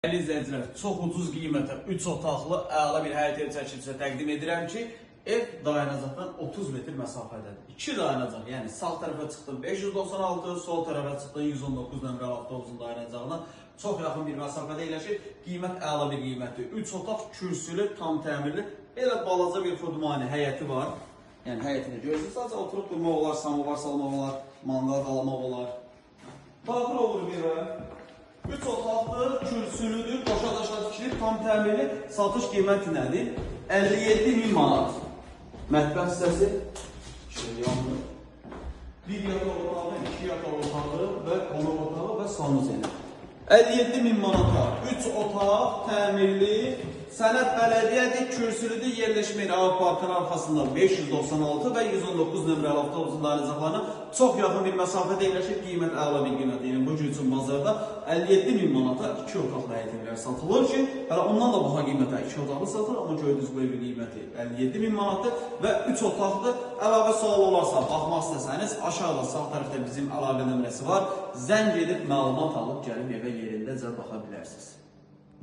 Dəyərli izləyicilər, çox ucuz qiymətə 3 otaqlı əla bir həyət ev çəkilişi təqdim edirəm ki, ev dayanacaqdan 30 metr məsafədədir. 2 dayanacaq, yəni sağ tərəfə çıxdın 596, sol tərəfə çıxdın 119 nömrəli avtobusun dayanacağına çox yaxın bir məsafədə yerləşir. Qiymət əla bir qiymətdir. 3 otaq kürsülü, tam təmirli, elə balaca bir xudmani həyəti var. Yəni həyətini görürsünüz, sadəcə oturub durmaq olar, samovar salmaq olar, manqal qalamaq olar. Daxil olur bir evə. 3 otaqlı, kürsülüdür, daşa tikilib, tam təmirli, satış qiyməti nədir? 57.000 manat. Mətbəx hissəsi, yandır. Bir yataq otağı, 2 yataq otağı və qonaq otağı və sanuzel. 57.000 manata 3 otaq, təmirli, sənəd bələdiyyədir, kürsülüdür, yerləşmə yeri Ağ Parkın arxasında 596 və 119 nömrəli avtobusun dayanacaqlarına çox yaxın bir məsafədə yerləşir, qiymət əla bir qiymət. Yəni bu gün üçün bazarda 57.000 manata 2 otaqlı həyət evlər satılır ki, hələ ondan da baha qiymətə 2 otaqlı satılır, amma gördüyünüz bu evin qiyməti 57.000 manatdır və 3 otaqlı. Əlavə sual olarsa, baxmaq istəsəniz, aşağıda sağ tərəfdə bizim əlaqə nömrəsi var. Zəng edib məlumat alıb gəlib evə yerindəcə baxa bilərsiniz.